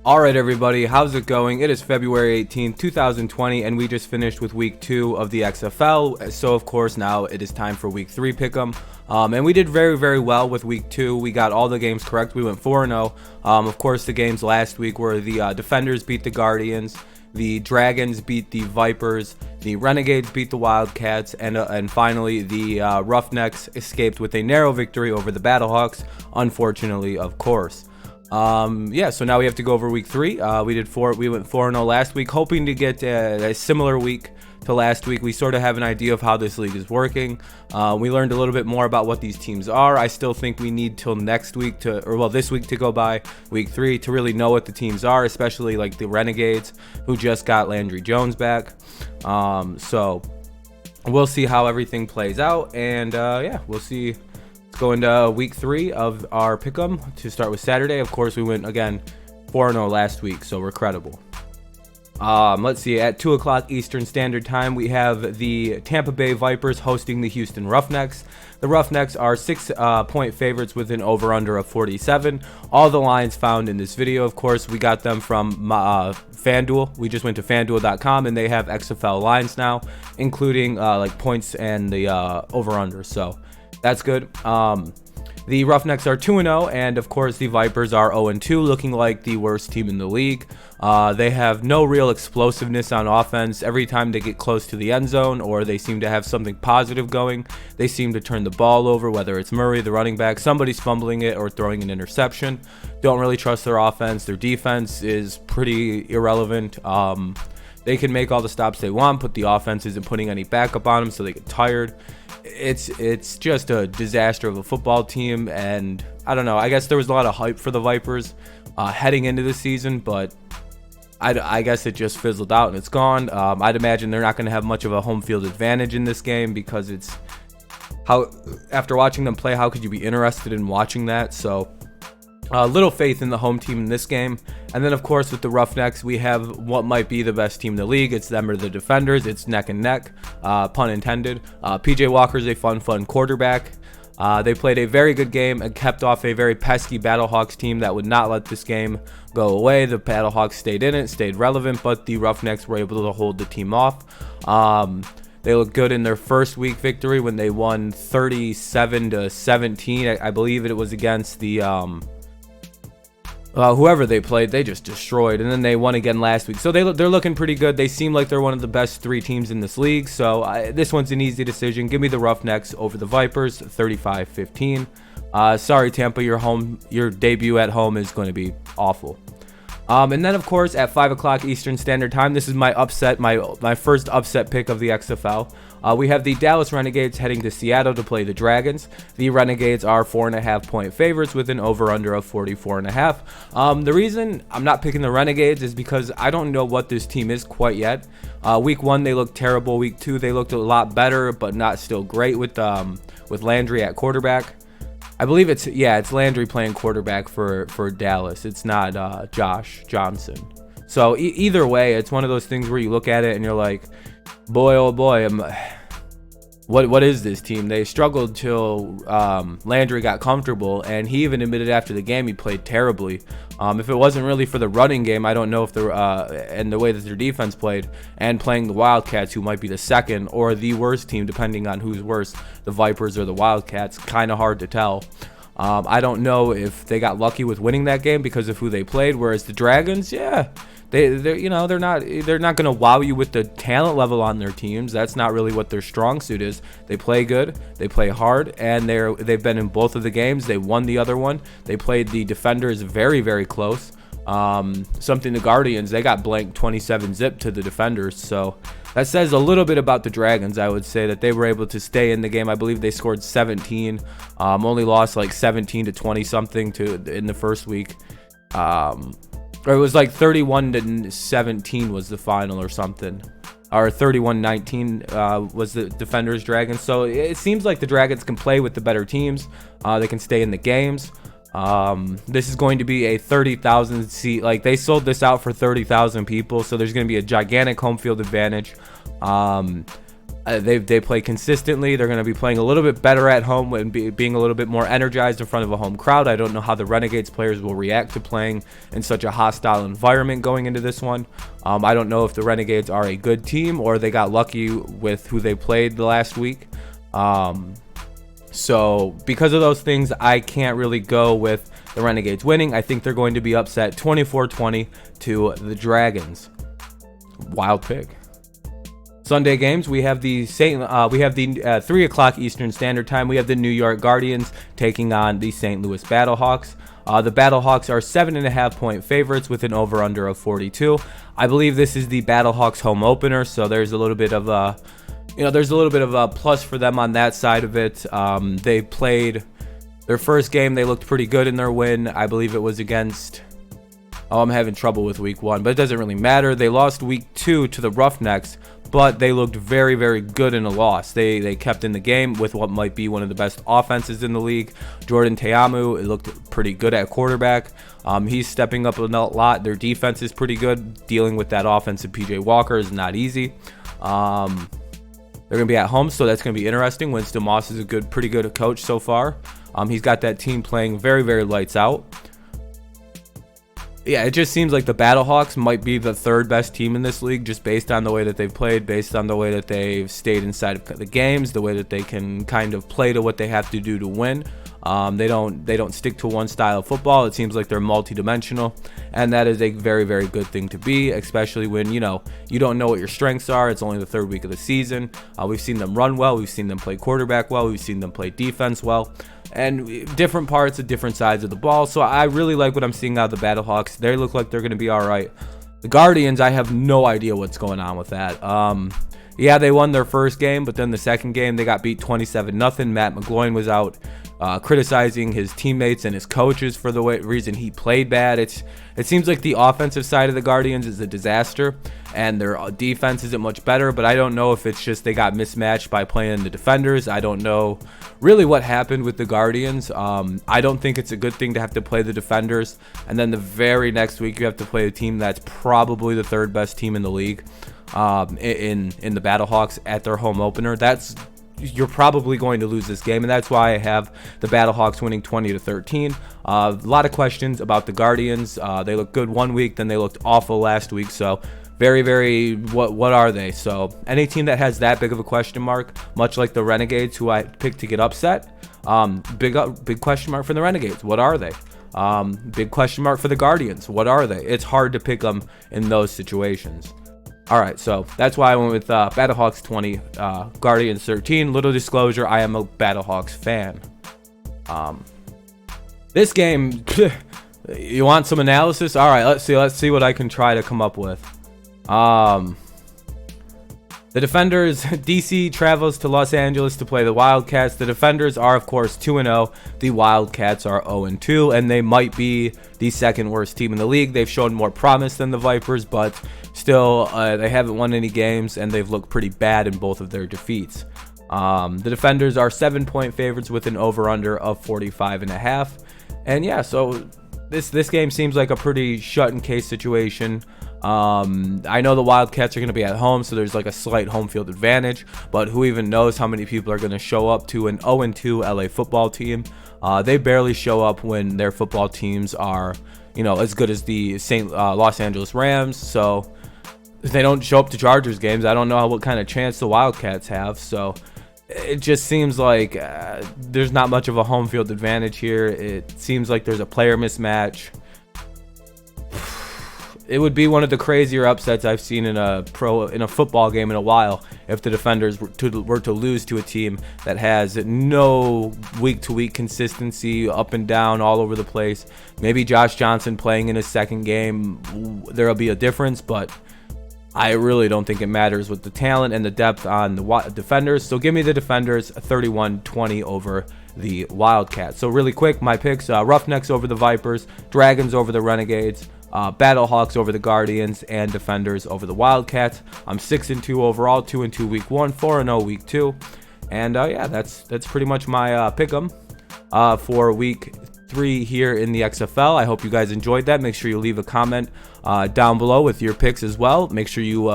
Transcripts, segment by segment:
All right, everybody, how's it going? It is February 18th, 2020, and we just finished with week 2 of the XFL. So, of course, now it is time for week 3 pick'em. And we did very, very well with week 2. We got all the games correct. We went 4-0. Of course, the games last week were the Defenders beat the Guardians, the Dragons beat the Vipers, the Renegades beat the Wildcats, and finally the Roughnecks escaped with a narrow victory over the Battlehawks, unfortunately, of course. So now we have to go over week 3. We went 4-0 last week, hoping to get a similar week to last week. We sort of have an idea of how this league is working. We learned a little bit more about what these teams are. I still think we need till this week to go by, week 3, to really know what the teams are, especially like the Renegades, who just got Landry Jones back. So we'll see how everything plays out, and we'll see. Go into week 3 of our pick'em to start with Saturday. Of course, we went again 4-0 last week, so we're credible. Let's see. At 2 o'clock Eastern Standard Time, we have the Tampa Bay Vipers hosting the Houston Roughnecks. The Roughnecks are 6-point favorites with an over/under of 47. All the lines found in this video, of course, we got them from FanDuel. We just went to FanDuel.com, and they have XFL lines now, including like points and the over/under. So that's good. The Roughnecks are 2-0, and of course the Vipers are 0-2, looking like the worst team in the league. They have no real explosiveness on offense. Every time they get close to the end zone or they seem to have something positive going, they seem to turn the ball over, whether it's Murray, the running back, somebody's fumbling it or throwing an interception. Don't really trust their offense. Their defense is pretty irrelevant. They can make all the stops they want, but the offense isn't putting any backup on them, so they get tired. It's just a disaster of a football team, and I don't know. I guess there was a lot of hype for the Vipers heading into the season, but I guess it just fizzled out and it's gone. I'd imagine they're not going to have much of a home field advantage in this game, because after watching them play, how could you be interested in watching that? So little faith in the home team in this game. And then, of course, with the Roughnecks, we have what might be the best team in the league. It's them or the Defenders. It's neck and neck, pun intended. PJ Walker's a fun quarterback. They played a very good game and kept off a very pesky Battlehawks team that would not let this game go away. The Battlehawks stayed in it, stayed relevant, but the Roughnecks were able to hold the team off. They looked good in their first week victory when they won 37-17. I believe it was against the whoever they played. They just destroyed, and then they won again last week. So they're looking pretty good. They seem like they're one of the best 3 teams in this league. So this one's an easy decision. Give me the Roughnecks over the Vipers, 35-15. Sorry, Tampa, your debut at home is going to be awful. And then, of course, at 5 o'clock Eastern Standard Time, this is my first upset pick of the XFL. We have the Dallas Renegades heading to Seattle to play the Dragons. The Renegades are 4.5-point favorites with an over/under of 44.5. The reason I'm not picking the Renegades is because I don't know what this team is quite yet. Week 1, they looked terrible. Week 2, they looked a lot better, but not still great with Landry at quarterback. I believe it's Landry playing quarterback for Dallas. It's not Josh Johnson. So either way, it's one of those things where you look at it and you're like, boy, oh boy, what is this team? They struggled till Landry got comfortable, and he even admitted after the game he played terribly. If it wasn't really for the running game, I don't know if and the way that their defense played, and playing the Wildcats, who might be the second or the worst team, depending on who's worse, the Vipers or the Wildcats, kind of hard to tell. I don't know if they got lucky with winning that game because of who they played, whereas the Dragons, they're not going to wow you with the talent level on their teams. That's not really what their strong suit is. They play good, they play hard, and they've been in both of the games. They won the other one. They played the Defenders very, very close. The Guardians, they got blanked 27-zip to the Defenders. So that says a little bit about the Dragons. I would say that they were able to stay in the game. I believe they scored 17, only lost like 17-20 something in the first week. Or it was like 31-17 was the final or something. Or 31-19 was the Defenders Dragons. So it seems like the Dragons can play with the better teams. They can stay in the games. This is going to be a 30,000 seat. Like, they sold this out for 30,000 people. So there's going to be a gigantic home field advantage. They play consistently. They're going to be playing a little bit better at home and being a little bit more energized in front of a home crowd. I don't know how the Renegades players will react to playing in such a hostile environment going into this one. I don't know if the Renegades are a good team or they got lucky with who they played the last week. So because of those things, I can't really go with the Renegades winning. I think they're going to be upset 24-20 to the Dragons. Wild pick. Sunday games, we have the 3 o'clock Eastern Standard Time. We have the New York Guardians taking on the St. Louis Battlehawks. The Battlehawks are 7.5-point favorites with an over/under of 42. I believe this is the Battlehawks home opener, so there's a little bit of a plus for them on that side of it. They played their first game. They looked pretty good in their win. I believe it was against. I'm having trouble with week 1, but it doesn't really matter. They lost week 2 to the Roughnecks, but they looked very, very good in a loss. They kept in the game with what might be one of the best offenses in the league. Jordan Teamu, it looked pretty good at quarterback. He's stepping up a lot. Their defense is pretty good. Dealing with that offense of PJ Walker is not easy. They're going to be at home, so that's going to be interesting. Winston Moss is pretty good coach so far. He's got that team playing very, very lights out. Yeah, it just seems like the Battlehawks might be the third best team in this league, just based on the way that they've played, based on the way that they've stayed inside of the games, the way that they can kind of play to what they have to do to win. They don't stick to one style of football. It seems like they're multi-dimensional, and that is a very, very good thing to be, especially when you don't know what your strengths are. It's only the third week of the season. We've seen them run well. We've seen them play quarterback well. We've seen them play defense well. And different parts of different sides of the ball. So I really like what I'm seeing out of the Battlehawks. They look like they're going to be all right. The Guardians, I have no idea what's going on with that. Yeah, they won their first game, but then the second game they got beat 27-0. Matt McGloin was out criticizing his teammates and his coaches for the reason he played bad. It seems like the offensive side of the Guardians is a disaster, and their defense isn't much better, but I don't know if it's just they got mismatched by playing the defenders. I don't know really what happened with the Guardians. I don't think it's a good thing to have to play the defenders, and then the very next week you have to play a team that's probably the third best team in the league in the Battlehawks at their home opener. You're probably going to lose this game, and that's why I have the Battlehawks winning 20-13. A lot of questions about the Guardians. They looked good one week, then they looked awful last week. So very, very, what are they? So any team that has that big of a question mark, much like the Renegades, who I picked to get upset, big question mark for the Renegades. What are they? Big question mark for the Guardians. What are they? It's hard to pick them in those situations. All right, so that's why I went with Battlehawks 20, Guardians 13. Little disclosure, I am a Battlehawks fan. This game, you want some analysis? All right, let's see what I can try to come up with. The Defenders, DC travels to Los Angeles to play the Wildcats. The Defenders are, of course, 2-0. The Wildcats are 0-2, and they might be the second worst team in the league. They've shown more promise than the Vipers, but still, they haven't won any games, and they've looked pretty bad in both of their defeats. The Defenders are 7-point favorites with an over/under of 45.5. And yeah, so this game seems like a pretty shut-in-case situation. I know the Wildcats are going to be at home, so there's like a slight home field advantage, but who even knows how many people are going to show up to an 0-2 LA football team. They barely show up when their football teams are, as good as the Los Angeles Rams. So if they don't show up to Chargers games, I don't know what kind of chance the Wildcats have. So it just seems like there's not much of a home field advantage here. It seems like there's a player mismatch. It would be one of the crazier upsets I've seen in a football game in a while if the Defenders were to lose to a team that has no week-to-week consistency, up and down, all over the place. Maybe Josh Johnson playing in his second game, there'll be a difference, but I really don't think it matters with the talent and the depth on the Defenders. So give me the Defenders 31-20 over the Wildcats. So really quick, my picks: Roughnecks over the Vipers, Dragons over the Renegades, Battlehawks over the Guardians, and Defenders over the Wildcats. I'm 6-2 overall, 2-2 week 1, 4-0 week 2, and yeah, that's pretty much my pick'em for week 3 here in the XFL. I hope you guys enjoyed that. Make sure you leave a comment down below with your picks as well. Make sure you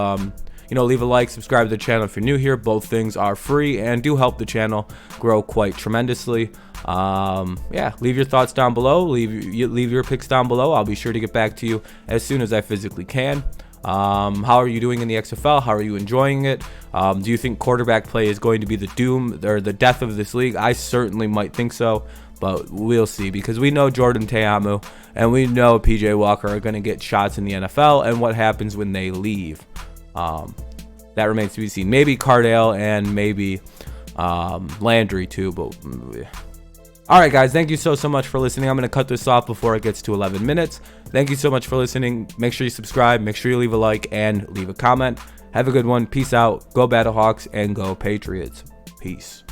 leave a like, subscribe to the channel if you're new here. Both things are free and do help the channel grow quite tremendously. Yeah, leave your thoughts down below. Leave your picks down below. I'll be sure to get back to you as soon as I physically can. How are you doing in the XFL? How are you enjoying it? Do you think quarterback play is going to be the doom or the death of this league? I certainly might think so, but we'll see, because we know Jordan Ta'amu and we know PJ Walker are going to get shots in the NFL, and what happens when they leave, that remains to be seen. Maybe Cardale and maybe Landry too, but all right, guys, thank you so much for listening. I'm going to cut this off before it gets to 11 minutes. Thank you so much for listening. Make sure you subscribe, make sure you leave a like, and leave a comment. Have a good one. Peace out. Go Battlehawks and go Patriots. Peace.